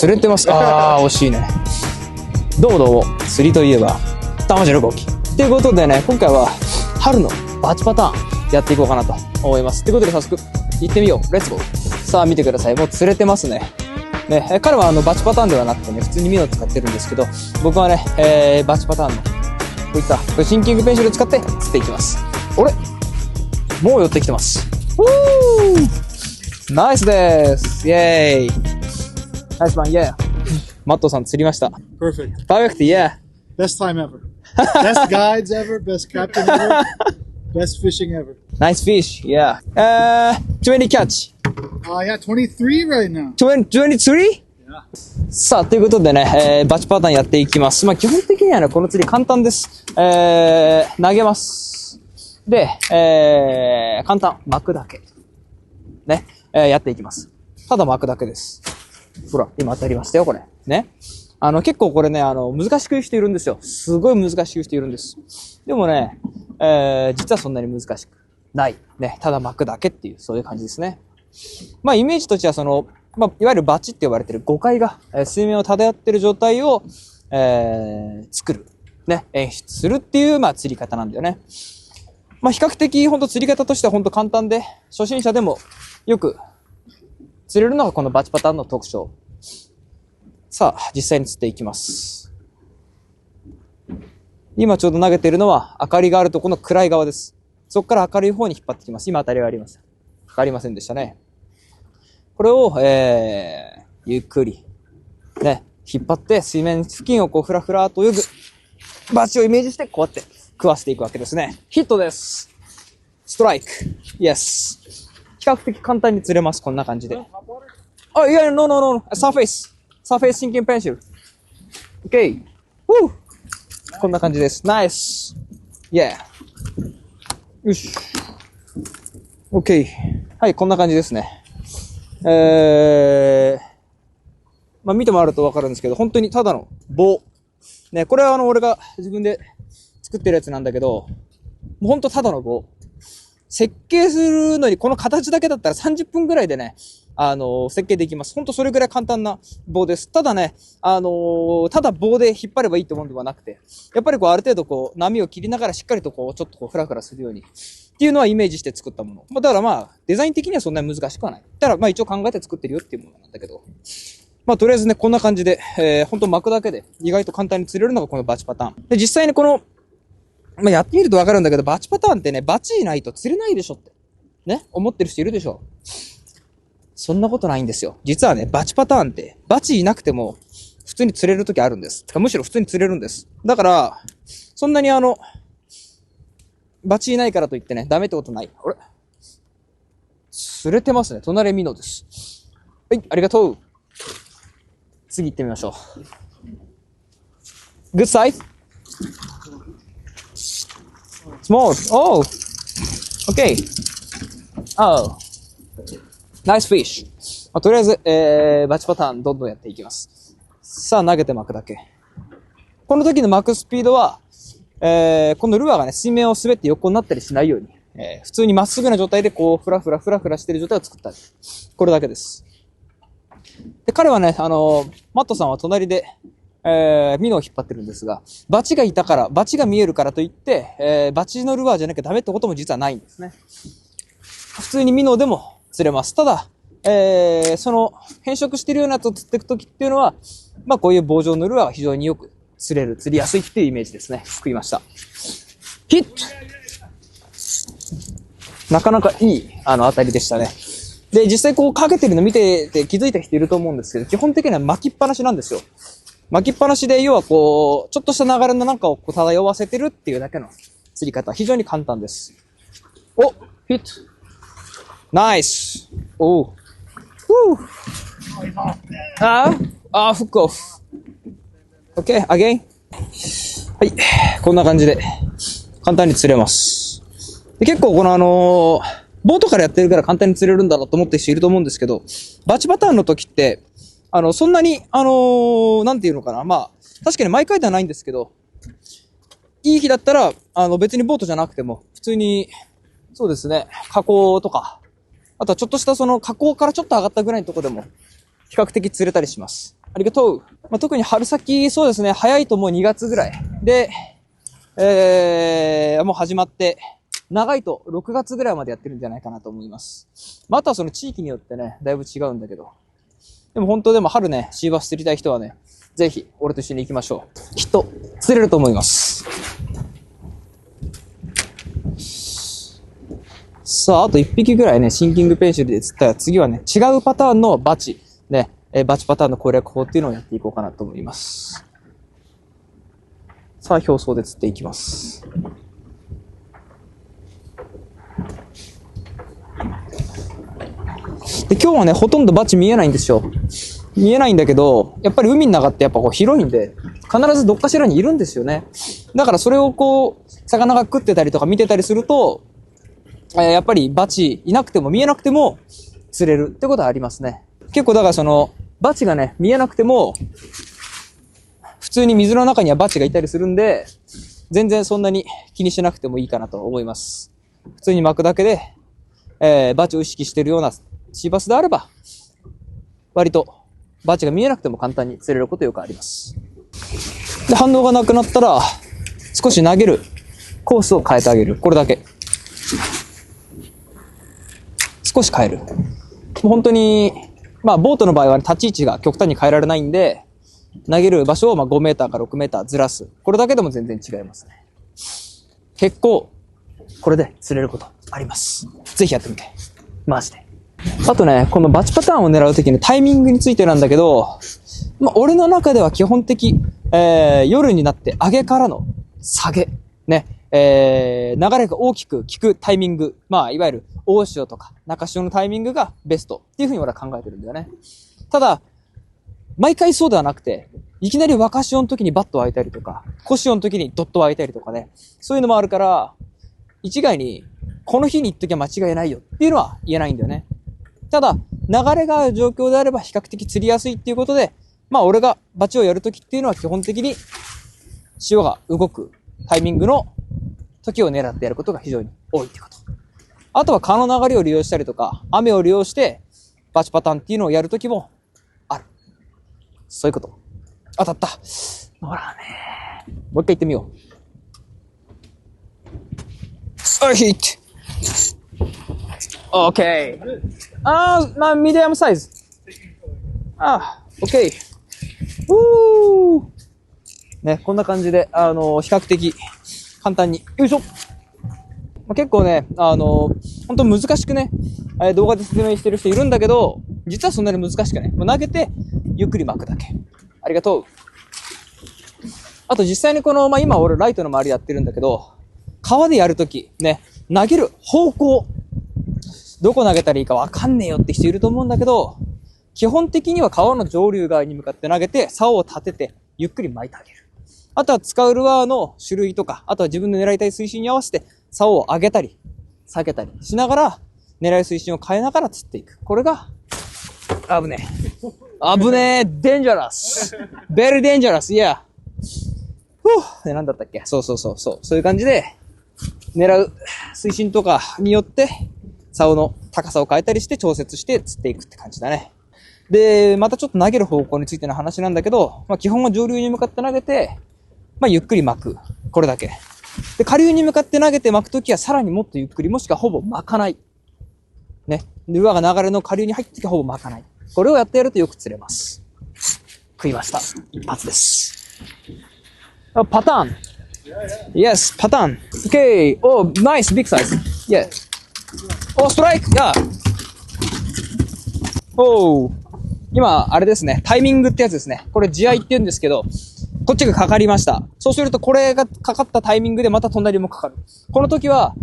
釣れてます。あー、惜しいね。どうもどうも。釣りといえば、玉城ゴキ。ということでね、今回は、春のバチパターンやっていこうかなと思います。ということで早速、行ってみよう。レッツゴー。さあ、見てください。もう釣れてますね。ね、彼はバチパターンではなくてね、普通にミノを使ってるんですけど、僕はね、バチパターンの、こういったシンキングペンシルを使って釣っていきます。あれもう寄ってきてます。ナイスです。イェーイ。ナイスマン、イェー。マットさん釣りました。Perfect. Perfect, yeah. Best time ever. Best guides ever. Best captain ever. Best fishing ever. Nice fish, yeah. 20 catch. Yeah, 23 right now. 23? Yeah. さあ、ということでね、バチパターンやっていきます。まあ、基本的にはね、この釣り簡単です。投げます。で、簡単。巻くだけ。ね、やっていきます。ただ巻くだけです。ほら、今当たりましたよ、これ。ね。結構これね、難しく言う人いるんですよ。すごい難しく言う人いるんです。でもね、実はそんなに難しくない。ね。ただ巻くだけっていう、そういう感じですね。まあ、イメージとしてはまあ、いわゆるバチって呼ばれてる誤解が、水面を漂ってる状態を、作る。ね。演出するっていう、まあ、釣り方なんだよね。まあ、比較的、ほんと釣り方としてはほんと簡単で、初心者でもよく釣れるのがこのバチパターンの特徴。さあ、実際に釣っていきます。今ちょうど投げているのは明かりがあるところの暗い側です。そこから明るい方に引っ張ってきます。今当たりがありました。ありませんでしたね。これを、ゆっくり、ね、引っ張って水面付近をこうふらふらと泳ぐバチをイメージしてこうやって食わせていくわけですね。ヒットです。ストライク。イエス。比較的簡単に釣れます。こんな感じで。あ、いや、no. サーフェイスシンキングペンシル。OK。こんな感じです。ナイス。Yeah。よし。OK。はい、こんな感じですね。まあ、見てもらうとわかるんですけど、本当にただの棒。ね、これは俺が自分で作ってるやつなんだけど、もう本当ただの棒。設計するのにこの形だけだったら30分ぐらいでね、設計できます。ほんとそれぐらい簡単な棒です。ただね、ただ棒で引っ張ればいいってもんではなくて、やっぱりこうある程度こう波を切りながらしっかりとこうちょっとこうフラフラするようにっていうのはイメージして作ったもの。まあ、だからまあデザイン的にはそんなに難しくはない。だからまあ一応考えて作ってるよっていうものなんだけど、まあとりあえずねこんな感じで、ほんと巻くだけで意外と簡単に釣れるのがこのバチパターン。で実際にこのまあ、やってみるとわかるんだけど、バチパターンってね、バチいないと釣れないでしょって。ね思ってる人いるでしょ。そんなことないんですよ。実はね、バチパターンって、バチいなくても、普通に釣れるときあるんです。てかむしろ普通に釣れるんです。だから、そんなにバチいないからといってね、ダメってことない。あれ釣れてますね。隣ミノです。はい、ありがとう。次行ってみましょう。Good size? Small. Oh. Okay. Oh. Nice fish. まあ、とりあえず、バチパターンどんどんやっていきます。さあ、投げて巻くだけ。この時の巻くスピードは、このルアーがね、水面を滑って横になったりしないように、普通にまっすぐな状態でこう、ふらふらしてる状態を作ったり。これだけです。で、彼はね、マットさんは隣で、ミノを引っ張ってるんですが、バチがいたから、バチが見えるからといって、バチのルアーじゃなきゃダメってことも実はないんですね。普通にミノでも釣れます。ただ、その変色してるようなやつを釣っていくときっていうのは、まあこういう棒状のルアーが非常によく釣りやすいっていうイメージですね。作りました。ヒットなかなかいい、当たりでしたね。で、実際こうかけてるの見てて気づいた人いると思うんですけど、基本的には巻きっぱなしなんですよ。巻きっぱなしで、要はこう、ちょっとした流れのなんかを漂わせてるっていうだけの釣り方。非常に簡単です。お、ヒット。ナイス。おう。フックオフ。OK, again. はい。こんな感じで、簡単に釣れます。で結構このボートからやってるから簡単に釣れるんだろうと思ってる人いると思うんですけど、バチパターンの時って、そんなに、なんていうのかな。まあ、確かに毎回ではないんですけど、いい日だったら、別にボートじゃなくても、普通に、そうですね、河口とか、あとはちょっとしたその河口からちょっと上がったぐらいのところでも、比較的釣れたりします。ありがとう。まあ、特に春先、そうですね、早いともう2月ぐらい。で、もう始まって、長いと6月ぐらいまでやってるんじゃないかなと思います。まあ、あとはその地域によってね、だいぶ違うんだけど。でも本当でも春ね、シーバス釣りたい人はね、ぜひ俺と一緒に行きましょう。きっと釣れると思います。さあ、あと1匹ぐらいね、シンキングペンシルで釣ったら次はね、違うパターンのバチ、ね、バチパターンの攻略法っていうのをやっていこうかなと思います。さあ、表層で釣っていきます。で、今日はね、ほとんどバチ見えないんですよ。見えないんだけど、やっぱり海の中ってやっぱこう広いんで、必ずどっかしらにいるんですよね。だからそれをこう、魚が食ってたりとか見てたりすると、やっぱりバチいなくても見えなくても釣れるってことはありますね。結構だからその、バチがね、見えなくても、普通に水の中にはバチがいたりするんで、全然そんなに気にしなくてもいいかなと思います。普通に巻くだけで、バチを意識しているようなシーバスであれば、割とバチが見えなくても簡単に釣れることよくあります。で、反応がなくなったら、少し投げるコースを変えてあげる。これだけ。少し変える。もう本当に、まあボートの場合は、ね、立ち位置が極端に変えられないんで、投げる場所をまあ5メーターか6メーターずらす。これだけでも全然違いますね。結構、これで釣れることあります。ぜひやってみて。マジで。あとね、このバチパターンを狙うときのタイミングについてなんだけど、まあ俺の中では基本的、夜になって上げからの下げ。ね。流れが大きく効くタイミング。まあ、いわゆる大潮とか中潮のタイミングがベストっていうふうに俺は考えてるんだよね。ただ、毎回そうではなくて、いきなり若潮の時にバットを開いたりとか、小潮の時にドットを開いたりとかね。そういうのもあるから、一概に、この日に行っときゃ間違いないよっていうのは言えないんだよね。ただ、流れがある状況であれば比較的釣りやすいっていうことで、まあ俺がバチをやるときっていうのは基本的に潮が動くタイミングの時を狙ってやることが非常に多いってこと。あとは川の流れを利用したりとか、雨を利用してバチパターンっていうのをやるときもある。そういうこと。当たった。ほらね。もう一回言ってみよう。ヒット。OK。まあ、ミディアムサイズ。OK。ね、こんな感じで、比較的簡単に。よいしょ。まあ、結構ね、本当難しくね、動画で説明してる人いるんだけど、実はそんなに難しくね、もう投げて、ゆっくり巻くだけ。ありがとう。あと実際にこの、まあ、今俺ライトの周りやってるんだけど、川でやるとき、ね、投げる方向。どこ投げたらいいかわかんねえよって人いると思うんだけど、基本的には川の上流側に向かって投げて、竿を立てて、ゆっくり巻いてあげる。あとは使うルアーの種類とか、あとは自分の狙いたい水深に合わせて、竿を上げたり、下げたりしながら、狙い水深を変えながら釣っていく。これが、危ねえ。危ねえ。dangerous. very dangerous. Yeah. で、なんだったっけ？そういう感じで、狙う水深とかによって、竿の高さを変えたりして調節して釣っていくって感じだね。で、またちょっと投げる方向についての話なんだけど、まあ基本は上流に向かって投げて、まあゆっくり巻く。これだけ。で、下流に向かって投げて巻くときはさらにもっとゆっくり、もしくはほぼ巻かない。ね。ルアーが流れの下流に入ったときはほぼ巻かない。これをやってやるとよく釣れます。食いました。一発です。パターン。Yes, パターン。Okay. Oh, nice, big size. Yeah. Oh, strike! Yeah. Oh. 今、あれですね。タイミングってやつですね。これ、地合いって言うんですけど、こっちがかかりました。そうすると、これがかかったタイミングでまた隣もかかる。この時は、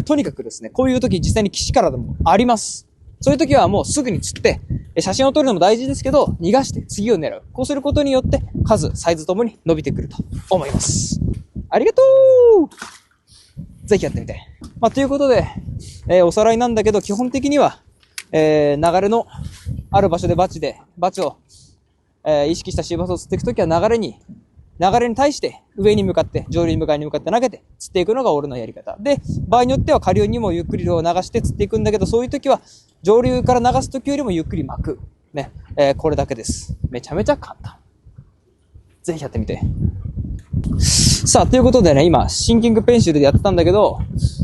とにかくですね、こういう時実際に岸からでもあります。そういう時はもうすぐに釣って、写真を撮るのも大事ですけど、逃がして次を狙う。こうすることによって、数、サイズともに伸びてくると思います。ありがとう！ぜひやってみて。まあ、ということで、おさらいなんだけど、基本的には、流れのある場所でバチを、意識したシーバスを釣っていくときは流れに対して上に向かって、上流に向かって投げて釣っていくのが俺のやり方。で、場合によっては下流にもゆっくりを流して釣っていくんだけど、そういうときは上流から流すときよりもゆっくり巻く。ね。これだけです。めちゃめちゃ簡単。ぜひやってみて。さあ、ということでね、今、シンキングペンシルでやってたんだけど、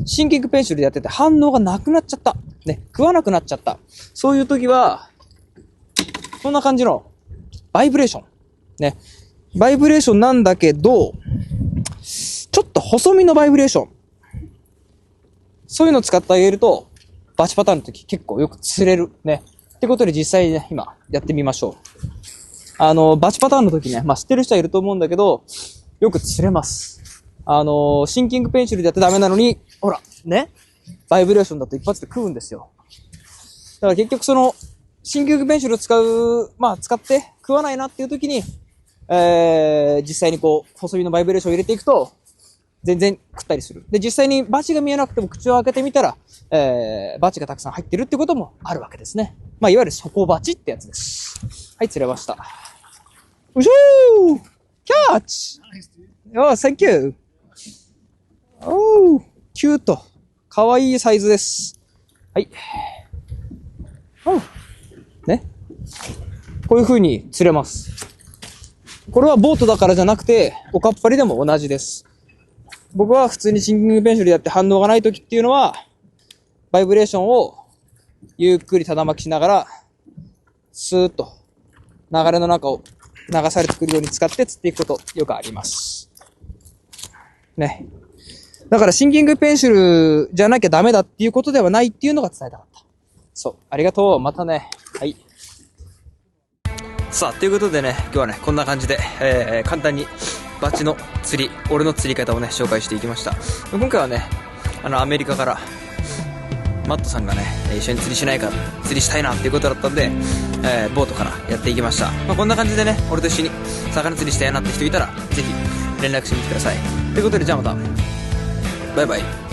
シンキングペンシルでやってて反応がなくなっちゃった。ね、食わなくなっちゃった。そういう時は、こんな感じの、バイブレーション。ね。バイブレーションなんだけど、ちょっと細身のバイブレーション。そういうのを使ってあげると、バチパターンの時結構よく釣れる。ね。ってことで実際にね、今、やってみましょう。バチパターンの時ね、まあ、知ってる人はいると思うんだけど、よく釣れます。シンキングペンシルでやってダメなのに、ほら、ね。バイブレーションだと一発で食うんですよ。だから結局その、シンキングペンシルを使って食わないなっていう時に、実際にこう、細身のバイブレーションを入れていくと、全然食ったりする。で、実際にバチが見えなくても口を開けてみたら、バチがたくさん入ってるってこともあるわけですね。まあ、いわゆる底バチってやつです。はい、釣れました。うしょーキャッチ Nice, dude. Oh, thank you. Oh, キュート。かわいいサイズです。はい。Oh. ね。こういう風に釣れます。これはボートだからじゃなくて、おかっぱりでも同じです。僕は普通にシンキングペンシルでやって反応がない時っていうのは、バイブレーションをゆっくりただ巻きしながら、スーッと流れの中を流されてくるように使って釣っていくことよくあります。ね。だからシンキングペンシルじゃなきゃダメだっていうことではないっていうのが伝えたかった。そう。ありがとう。またね。はい。さあ、ということでね、今日はね、こんな感じで、簡単にバチの釣り、俺の釣り方をね、紹介していきました。今回はね、アメリカから、マットさんがね、一緒に釣りしないか、釣りしたいなっていうことだったんで、ボートからやっていきました。まあ、こんな感じでね、俺と一緒に魚釣りしたいなって人いたら、ぜひ連絡してみてください。ということで、じゃあまた、バイバイ。